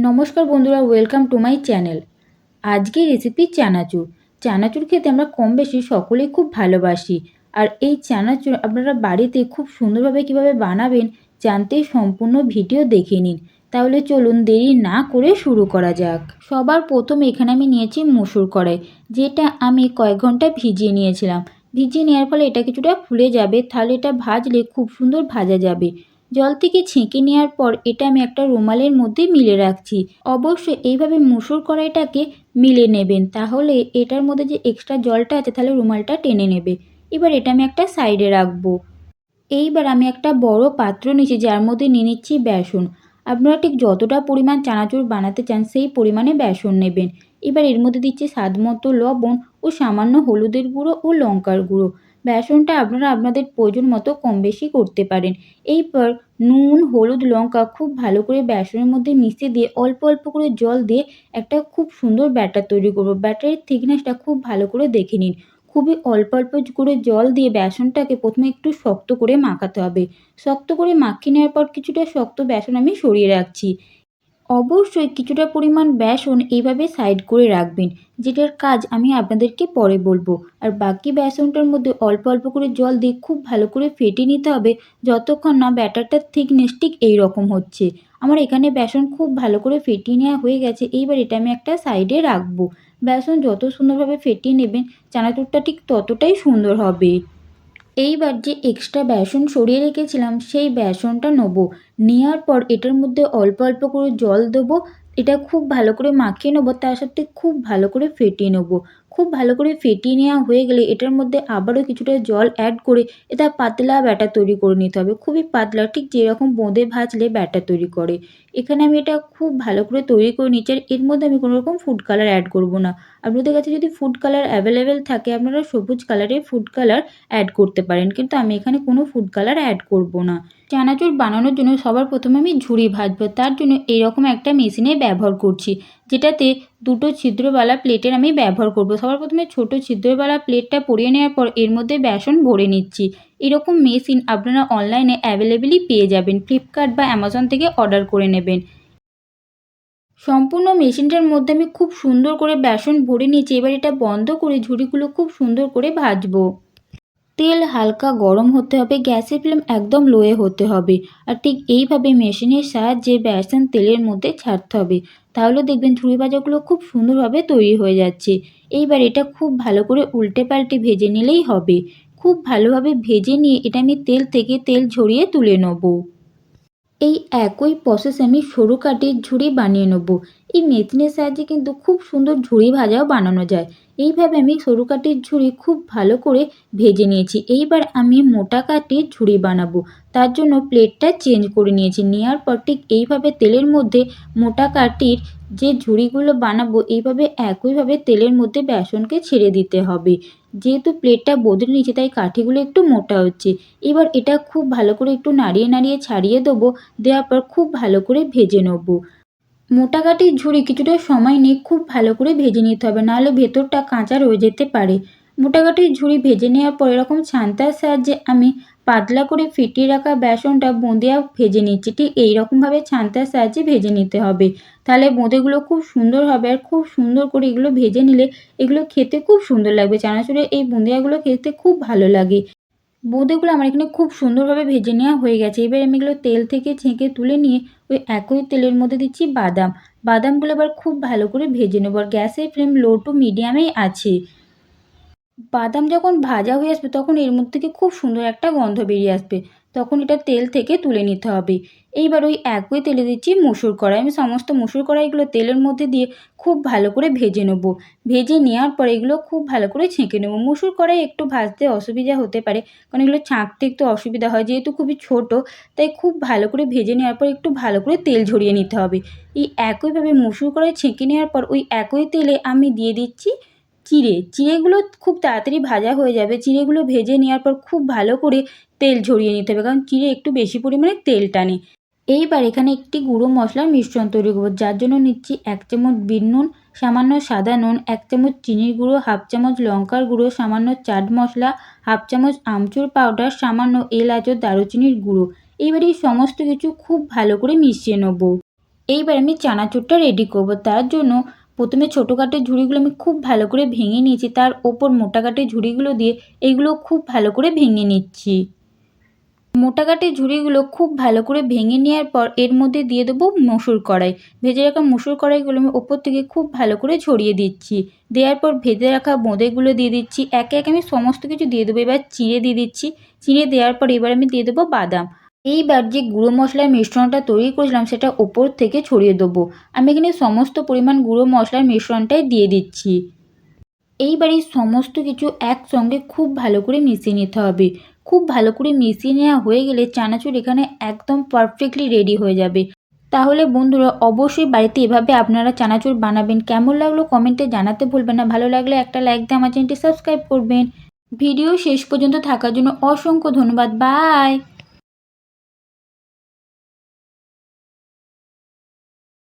নমস্কার বন্ধুরা, welcome to my channel. আজকের রেসিপি চানাচুর। চানাচুর খেতে আমরা কম বেশি সকলেই খুব ভালোবাসি। আর এই চানাচুর আপনারা বাড়িতে খুব সুন্দরভাবে কিভাবে বানাবেন জানতে সম্পূর্ণ ভিডিও দেখে নিন। তাহলে চলুন দেরি না করে শুরু করা যাক। সবার প্রথমে এখানে আমি নিয়েছি মসুর কড়াই, যেটা আমি কয়েক ঘন্টা ভিজিয়ে নিয়েছিলাম। ভিজিয়ে নেওয়ার ফলে এটা কিছুটা ফুলে যাবে, তাহলে এটা ভাজলে খুব সুন্দর ভাজা যাবে। জল থেকে ছেঁকে নেওয়ার পর এটা আমি একটা রুমালের মধ্যে মিলে রাখছি। অবশ্যই এইভাবে মসুর কড়াইটাকে মিলে নেবেন, তাহলে এটার মধ্যে যে এক্সট্রা জলটা আছে তাহলে রুমালটা টেনে নেবে। এবার এটা আমি একটা সাইডে রাখবো। এইবার আমি একটা বড় পাত্র নিয়েছি, যার মধ্যে নিয়ে নিচ্ছি বেসন। আপনারা ঠিক যতটা পরিমাণ চানাচুর বানাতে চান সেই পরিমাণে বেসন নেবেন। এবার এর মধ্যে দিচ্ছি স্বাদ মতো লবণ ও সামান্য হলুদের গুঁড়ো ও লঙ্কার গুঁড়ো। বেসনটা আপনারা আপনাদের প্রয়োজন মতো কম বেশি করতে পারেন। এইবার নুন, হলুদ, লঙ্কা খুব ভালো করে বেসনের মধ্যে মিশিয়ে দিয়ে অল্প অল্প করে জল দিয়ে একটা খুব সুন্দর ব্যাটার তৈরি করব। ব্যাটারের থিকনেসটা খুব ভালো করে দেখে নিন। খুবই অল্প অল্প করে জল দিয়ে বেসনটাকে প্রথমে একটু শক্ত করে মাখাতে হবে। শক্ত করে মাখিয়ে নেওয়ার পর কিছুটা শক্ত বেসন আমি সরিয়ে রাখছি। অবশ্যই কিছুটা পরিমাণ বেসন এইভাবে সাইড করে রাখবেন, যেটার কাজ আমি আপনাদেরকে পরে বলবো। আর বাকি বেসনটার মধ্যে অল্প অল্প করে জল দিয়ে খুব ভালো করে ফেটিয়ে নিতে হবে, যতক্ষণ না ব্যাটারটার থিকনেস ঠিক এই রকম হচ্ছে। আমার এখানে বেসন খুব ভালো করে ফেটিয়ে নেওয়া হয়ে গেছে। এইবার এটা আমি একটা সাইডে রাখবো। বেসন যত সুন্দরভাবে ফেটিয়ে নেবেন চানাচুরটা ঠিক ততটাই সুন্দর হবে। এইবার যে এক্সট্রা বেসন সরিয়ে রেখেছিলাম সেই বেসনটা নেবো। নেওয়ার পর এটার মধ্যে অল্প অল্প করে জল দেবো। এটা খুব ভালো করে মাখিয়ে নেবো, তার সাথে খুব ভালো করে ফেটিয়ে নেবো। খুব ভালো করে ফেটিয়ে নেওয়া হয়ে গেলে এটার মধ্যে আবারও কিছুটা জল অ্যাড করে এটা পাতলা ব্যাটার তৈরি করে নিতে হবে। খুবই পাতলা, ঠিক যেরকম বোঁদে ভাজলে ব্যাটার তৈরি করে। এখানে আমি এটা খুব ভালো করে তৈরি করে নিচ্ছি। আর এর মধ্যে আমি কোনো রকম ফুড কালার অ্যাড করব না। আপনাদের কাছে যদি ফুড কালার অ্যাভেলেবেল থাকে আপনারা সবুজ কালারের ফুড কালার অ্যাড করতে পারেন, কিন্তু আমি এখানে কোনো ফুড কালার অ্যাড করব না। চানাচুর বানানোর জন্য সবার প্রথমে আমি ঝুড়ি ভাজবো। তার জন্য এইরকম একটা মেশিনে ব্যবহার করছি, যেটাতে দুটো ছিদ্রওয়ালা প্লেটের আমি ব্যবহার করব। সবার প্রথমে ছোট ছিদ্রওয়ালা প্লেটটা পরিয়ে নেওয়ার পর এর মধ্যে বেসন ভরে নিচ্ছি। এরকম মেশিন আপনারা অনলাইনে অ্যাভেলেবেলই পেয়ে যাবেন। ফ্লিপকার্ট বা অ্যামাজন থেকে অর্ডার করে নেবেন। সম্পূর্ণ মেশিনটার মধ্যে আমি খুব সুন্দর করে বেসন ভরে নিয়েছি। এবার এটা বন্ধ করে ঝুড়িগুলো খুব সুন্দর করে ভাজবো। তেল হালকা গরম হতে হবে, গ্যাসের ফ্লেম একদম লোয়ে হতে হবে। আর ঠিক এইভাবে মেশিনের সাহায্যে বেসন তেলের মধ্যে ছাড়তে হবে, তাহলে দেখবেন ঝুড়ি ভাজাগুলো খুব সুন্দরভাবে তৈরি হয়ে যাচ্ছে। এইবার এটা খুব ভালো করে উল্টে পাল্টে ভেজে নিলেই হবে। খুব ভালোভাবে ভেজে নিয়ে এটা আমি তেল থেকে তেল ঝরিয়ে তুলে নেবো। এই একই প্রসেস আমি সরু কাঠের ঝুড়ি বানিয়ে নেব। এই মেশিনের সাহায্যে কিন্তু খুব সুন্দর ঝুড়ি ভাজাও বানানো যায়। এইভাবে আমি সরু কাঠের ঝুড়ি খুব ভালো করে ভেজে নিয়েছি। এইবার আমি মোটা কাঠের ঝুড়ি বানাবো। তার জন্য প্লেটটা চেঞ্জ করে নিয়েছি। নেওয়ার পর ঠিক এইভাবে তেলের মধ্যে মোটা কাঠির যে ঝুড়িগুলো বানাবো এইভাবে একইভাবে তেলের মধ্যে বেসনকে ছেড়ে দিতে হবে। যেহেতু প্লেটটা বদলে নিয়েছি তাই কাঠিগুলো একটু মোটা হচ্ছে। এবার এটা খুব ভালো করে একটু নাড়িয়ে নাড়িয়ে ছাড়িয়ে দেবো। দেওয়ার পর খুব ভালো করে ভেজে নেবো। মোটা কাঠির ঝুড়ি কিছুটা সময় নিয়ে খুব ভালো করে ভেজে নিতে হবে, নাহলে ভেতরটা কাঁচা রয়ে যেতে পারে। মোটা কাঠির ঝুড়ি ভেজে নেওয়ার পর এরকম ছান্তার সাহায্যে আমি পাতলা করে ফেটিয়ে রাখা বেসনটা বোঁদেয়া ভেজে নিচ্ছি। ঠিক এইরকমভাবে ছান্তার সাহায্যে ভেজে নিতে হবে, তাহলে বোঁদেগুলো খুব সুন্দর হবে। আর খুব সুন্দর করে এগুলো ভেজে নিলে এগুলো খেতে খুব সুন্দর লাগবে। চানাচুরের এই বুঁদিয়াগুলো খেতে খুব ভালো লাগে। বোঁদেগুলো আমার এখানে খুব সুন্দরভাবে ভেজে নেওয়া হয়ে গেছে। এবার আমি এগুলো তেল থেকে ছেঁকে তুলে নিয়ে ওই একই তেলের মধ্যে দিচ্ছি বাদাম। বাদামগুলো এবার খুব ভালো করে ভেজে নেব। আর গ্যাসের ফ্লেম লো টু মিডিয়ামেই আছে। বাদাম যখন ভাজা হয়ে আসবে তখন এর মধ্যে থেকে খুব সুন্দর একটা গন্ধ বেরিয়ে আসবে। তখন এটা তেল থেকে তুলে নিতে হবে। এইবার ওই একই তেলে দিচ্ছি মসুর কড়াই। আমি সমস্ত মসুর কড়াইগুলো তেলের মধ্যে দিয়ে খুব ভালো করে ভেজে নেব। ভেজে নেওয়ার পর এগুলো খুব ভালো করে ছেঁকে নেব। মসুর কড়াই একটু ভাজতে অসুবিধা হতে পারে, কারণ এগুলো ছাঁকতে একটু অসুবিধা হয়, যেহেতু খুবই ছোট তাই খুব ভালো করে ভেজে নেওয়ার পর একটু ভালো করে তেল ঝরিয়ে নিতে হবে। এই একইভাবে মসুর কড়াই ছেঁকে নেওয়ার পর ওই একই তেলে আমি দিয়ে দিচ্ছি চিড়েগুলো খুব তাড়াতাড়ি ভাজা হয়ে যাবে। চিড়েগুলো ভেজে নেওয়ার পর খুব ভালো করে তেল ঝরিয়ে নিতে হবে, কারণ চিড়ে একটু বেশি পরিমাণে তেল টানে। এইবার এখানে একটি গুঁড়ো মশলার মিশ্রণ তৈরি করব, যার জন্য নিচ্ছি 1 চামচ বিট নুন, সামান্য সাদা নুন, 1 চামচ চিনির গুঁড়ো, হাফ চামচ লঙ্কার গুঁড়ো, সামান্য চাট মশলা, হাফ চামচ আমচুর পাউডার, সামান্য এলাচ ও দারুচিনির গুঁড়ো। এইবার এই সমস্ত কিছু খুব ভালো করে মিশিয়ে নেব। এইবার আমি চানাচুরটা রেডি করব। তার জন্য প্রথমে ছোটো কাঠের ঝুড়িগুলো আমি খুব ভালো করে ভেঙে নিয়েছি, তার ওপর মোটা কাঠের ঝুড়িগুলো দিয়ে এইগুলো খুব ভালো করে ভেঙে নিচ্ছি। মোটা কাঠের ঝুড়িগুলো খুব ভালো করে ভেঙে নেওয়ার পর এর মধ্যে দিয়ে দেবো মসুর কড়াই। ভেজে রাখা মসুর কড়াইগুলো আমি ওপর থেকে খুব ভালো করে ছড়িয়ে দিচ্ছি। দেওয়ার পর ভেজে রাখা বোঁদেগুলো দিয়ে দিচ্ছি। একে একে আমি সমস্ত কিছু দিয়ে দেবো। এবার চিঁড়ে দিয়ে দিচ্ছি। চিঁড়ে দেওয়ার পর এবার আমি দিয়ে দেবো বাদাম। এইবার যে গুঁড়ো মশলার মিশ্রণটা তৈরি করেছিলাম সেটা ওপর থেকে ছড়িয়ে দেবো। আমি এখানে সমস্ত পরিমাণ গুঁড়ো মশলার মিশ্রণটাই দিয়ে দিচ্ছি। এইবার এই সমস্ত কিছু একসঙ্গে খুব ভালো করে মিশিয়ে নিতে হবে। খুব ভালো করে মিশিয়ে নেওয়া হয়ে গেলে চানাচুর এখানে একদম পারফেক্টলি রেডি হয়ে যাবে। তাহলে বন্ধুরা অবশ্যই বাড়িতে এভাবে আপনারা চানাচুর বানাবেন। কেমন লাগলো কমেন্টে জানাতে ভুলবেন না। ভালো লাগলে একটা লাইক দিয়ে আমার চ্যানেলটি সাবস্ক্রাইব করবেন। ভিডিও শেষ পর্যন্ত থাকার জন্য অসংখ্য ধন্যবাদ। বাই।